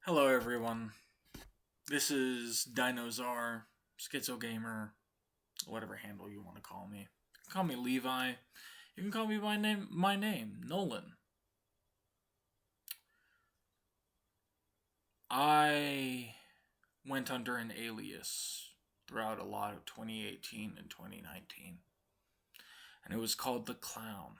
Hello, everyone. This is Dinosaur, Schizo Gamer, whatever handle you want to call me. You can call me Levi. You can call me by my name, Nolan. I went under an alias throughout a lot of 2018 and 2019, and it was called The Clown.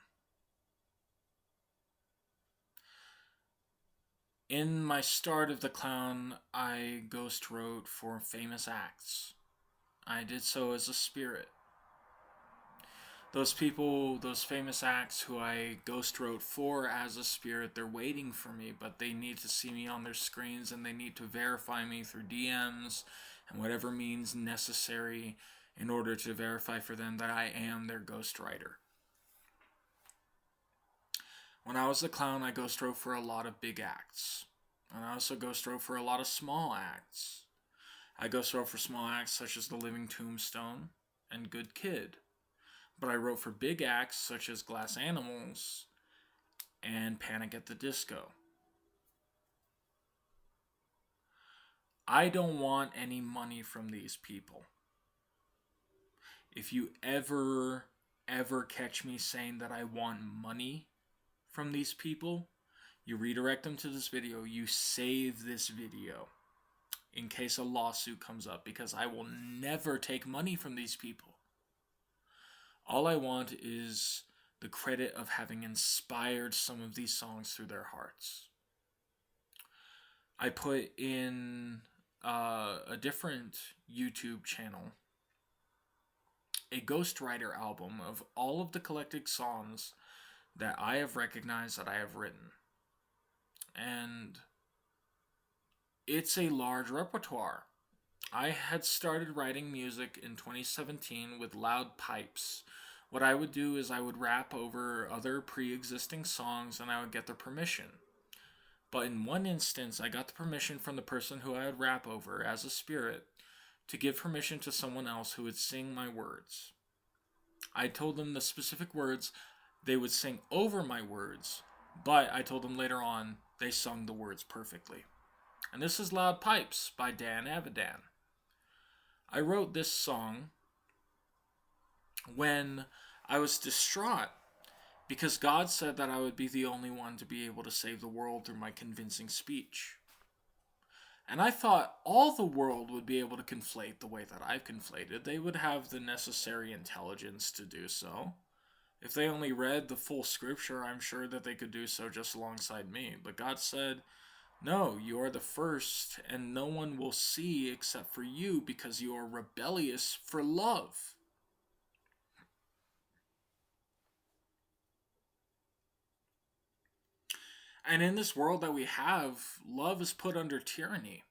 In my start of The Clown, I ghost wrote for famous acts. I did so as a spirit. Those people, those famous acts who I ghost wrote for as a spirit, they're waiting for me, but they need to see me on their screens and they need to verify me through DMs and whatever means necessary in order to verify for them that I am their ghostwriter. When I was a clown, I ghost wrote for a lot of big acts. And I also ghost wrote for a lot of small acts. I ghost wrote for small acts such as The Living Tombstone and Good Kid. But I wrote for big acts such as Glass Animals and Panic at the Disco. I don't want any money from these people. If you ever catch me saying that I want money from these people, you redirect them to this video, you save this video in case a lawsuit comes up, because I will never take money from these people. All I want is the credit of having inspired some of these songs through their hearts. I put in a different YouTube channel a ghostwriter album of all of the collected songs that I have recognized that I have written. And it's a large repertoire. I had started writing music in 2017 with loud pipes. What I would do is I would rap over other pre-existing songs and I would get their permission. But in one instance, I got the permission from the person who I would rap over as a spirit to give permission to someone else who would sing my words. I told them the specific words, they would sing over my words, but I told them later on they sung the words perfectly. And this is Loud Pipes by Dan Avidan. I wrote this song when I was distraught because God said that I would be the only one to be able to save the world through my convincing speech. And I thought all the world would be able to conflate the way that I've conflated. They would have the necessary intelligence to do so. If they only read the full scripture, I'm sure that they could do so just alongside me. But God said, no, you are the first, and no one will see except for you because you are rebellious for love. And in this world that we have, love is put under tyranny.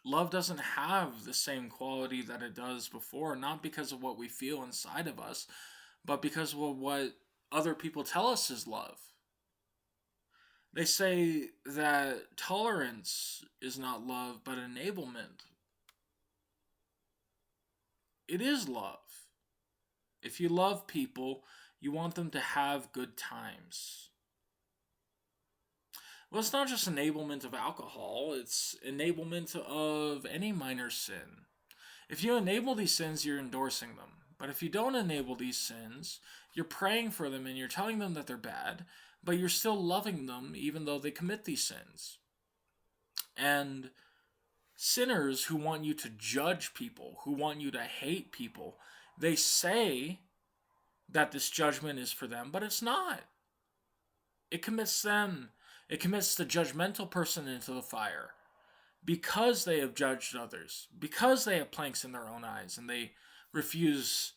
Love doesn't have the same quality that it does before, not because of what we feel inside of us, but because of what other people tell us is love. They say that tolerance is not love, but enablement. It is love. If you love people, you want them to have good times. Well, it's not just enablement of alcohol, it's enablement of any minor sin. If you enable these sins, you're endorsing them. But if you don't enable these sins, you're praying for them and you're telling them that they're bad, but you're still loving them even though they commit these sins. And sinners who want you to judge people, who want you to hate people, they say that this judgment is for them, but it's not. It commits them. It commits the judgmental person into the fire because they have judged others, because they have planks in their own eyes, and they refuse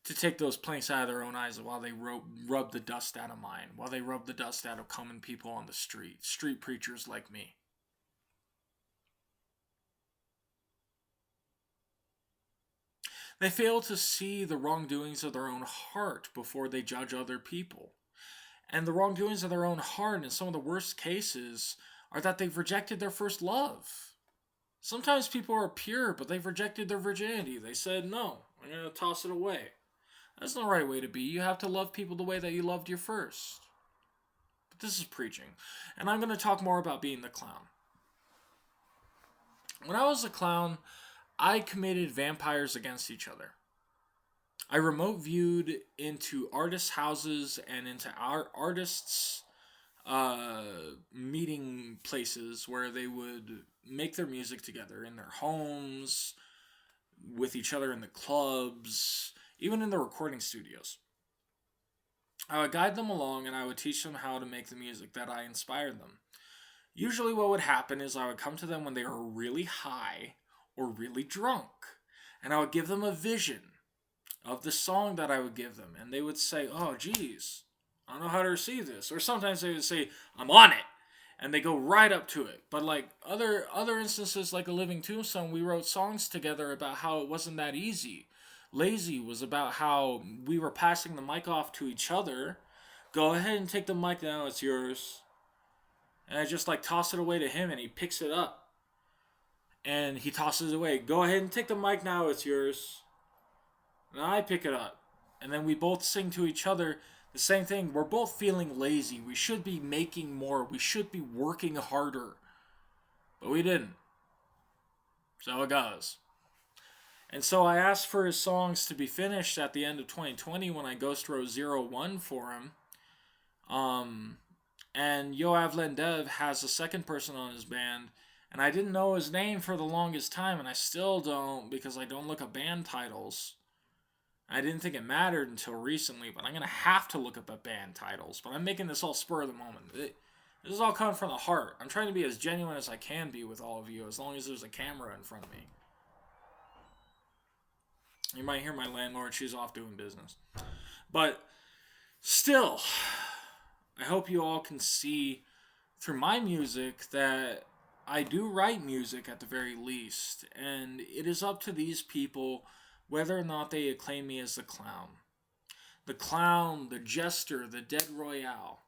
to take those planks out of their own eyes while they rub the dust out of mine, while they rub the dust out of common people on the street preachers like me. They fail to see the wrongdoings of their own heart before they judge other people. And the wrongdoings of their own heart in some of the worst cases are that they've rejected their first love. Sometimes people are pure, but they've rejected their virginity. They said, no, I'm going to toss it away. That's not the right way to be. You have to love people the way that you loved your first. This is preaching. And I'm going to talk more about being the clown. When I was a clown, I committed vampires against each other. I remote viewed into artists' houses and into artists' meeting places where they would make their music together in their homes, with each other in the clubs, even in the recording studios. I would guide them along and I would teach them how to make the music that I inspired them. Usually what would happen is I would come to them when they were really high or really drunk, and I would give them a vision of the song that I would give them, and they would say, oh geez, I don't know how to receive this. Or sometimes they would say, I'm on it, and they go right up to it. But like other instances, like A Living Tombstone, we wrote songs together about how it wasn't that easy. Lazy was about how we were passing the mic off to each other. Go ahead and take the mic now, it's yours. And I just like toss it away to him and he picks it up. And he tosses it away. Go ahead and take the mic now, it's yours. And I pick it up. And then we both sing to each other the same thing. We're both feeling lazy. We should be making more. We should be working harder. But we didn't. So it goes. And so I asked for his songs to be finished at the end of 2020 when I ghost wrote 01 for him. And Yoav Lendev has a second person on his band. And I didn't know his name for the longest time. And I still don't, because I don't look up band titles. I didn't think it mattered until recently, but I'm going to have to look up at band titles. But I'm making this all spur of the moment. This is all coming from the heart. I'm trying to be as genuine as I can be with all of you, as long as there's a camera in front of me. You might hear my landlord. She's off doing business. But still, I hope you all can see through my music that I do write music at the very least. And it is up to these people whether or not they acclaim me as the clown. The clown, the jester, the dead royale.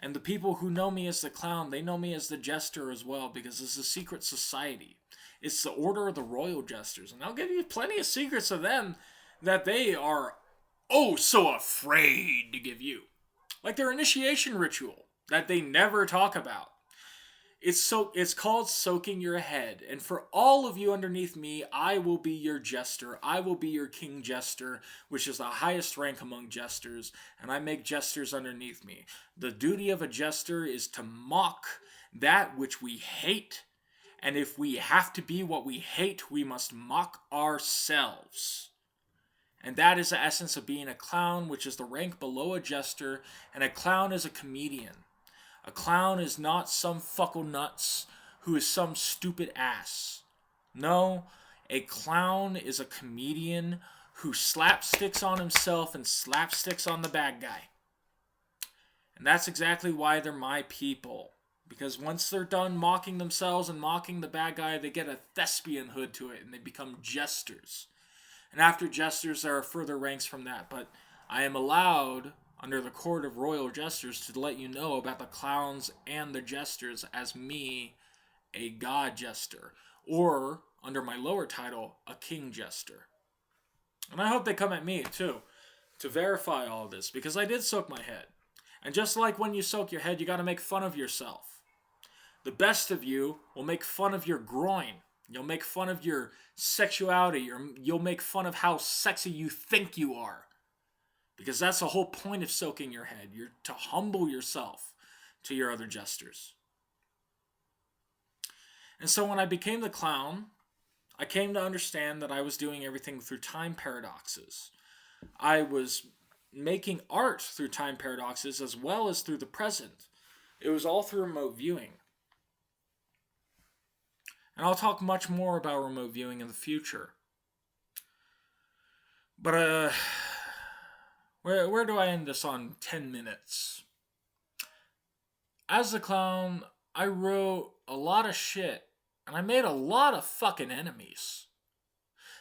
And the people who know me as the clown, they know me as the jester as well, because it's a secret society. It's the Order of the Royal Jesters. And I'll give you plenty of secrets of them that they are oh so afraid to give you. Like their initiation ritual that they never talk about. It's called Soaking Your Head. And for all of you underneath me, I will be your jester. I will be your king jester, which is the highest rank among jesters. And I make jesters underneath me. The duty of a jester is to mock that which we hate. And if we have to be what we hate, we must mock ourselves. And that is the essence of being a clown, which is the rank below a jester. And a clown is a comedian. A clown is not some fuckle nuts who is some stupid ass. No, a clown is a comedian who slapsticks on himself and slapsticks on the bad guy. And that's exactly why they're my people. Because once they're done mocking themselves and mocking the bad guy, they get a thespian hood to it and they become jesters. And after jesters, there are further ranks from that. But I am allowed, under the Court of Royal Jesters, to let you know about the clowns and the jesters as me, a god jester. Or, under my lower title, a king jester. And I hope they come at me, too, to verify all this, because I did soak my head. And just like when you soak your head, you gotta make fun of yourself. The best of you will make fun of your groin. You'll make fun of your sexuality, or you'll make fun of how sexy you think you are. Because that's the whole point of soaking your head. You're to humble yourself to your other jesters. And so when I became the clown, I came to understand that I was doing everything through time paradoxes. I was making art through time paradoxes as well as through the present. It was all through remote viewing. And I'll talk much more about remote viewing in the future. But, where do I end this on 10 minutes? As a clown, I wrote a lot of shit, and I made a lot of fucking enemies.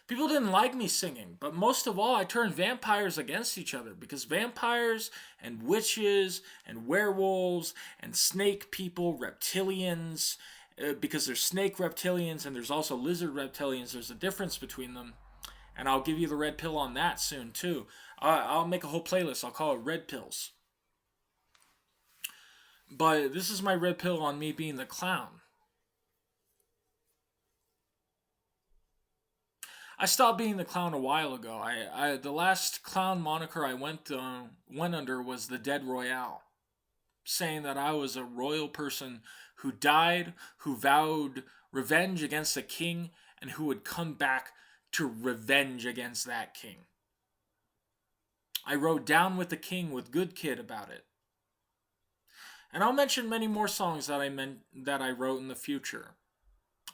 People didn't like me singing, but most of all, I turned vampires against each other, because vampires and witches and werewolves and snake people, reptilians, because there's snake reptilians and there's also lizard reptilians, there's a difference between them. And I'll give you the red pill on that soon, too. I'll make a whole playlist. I'll call it Red Pills. But this is my red pill on me being the clown. I stopped being the clown a while ago. The last clown moniker I went under was the Dead Royale, saying that I was a royal person who died, who vowed revenge against a king, and who would come back to revenge against that king. I wrote Down with the King with Good Kid about it. And I'll mention many more songs that I wrote in the future.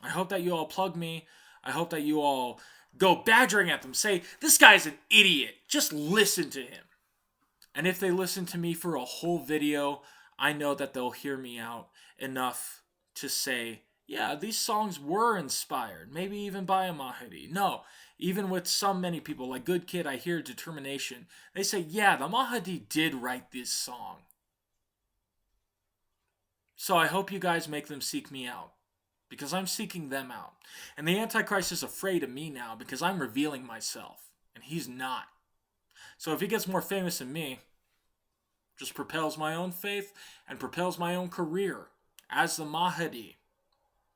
I hope that you all plug me. I hope that you all go badgering at them. Say, this guy's an idiot. Just listen to him. And if they listen to me for a whole video, I know that they'll hear me out enough to say, yeah, these songs were inspired. Maybe even by a Mahdi. No, even with many people, like Good Kid, I hear Determination. They say, yeah, the Mahdi did write this song. So I hope you guys make them seek me out, because I'm seeking them out. And the Antichrist is afraid of me now because I'm revealing myself, and he's not. So if he gets more famous than me, just propels my own faith and propels my own career as the Mahdi.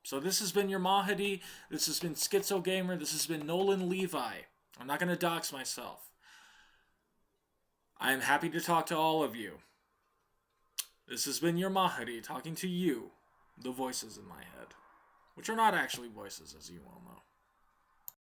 So this has been your Mahdi. This has been Schizo Gamer. This has been Nolan Levi. I'm not going to dox myself. I am happy to talk to all of you. This has been your Mahdi talking to you, the voices in my head, which are not actually voices, as you all know.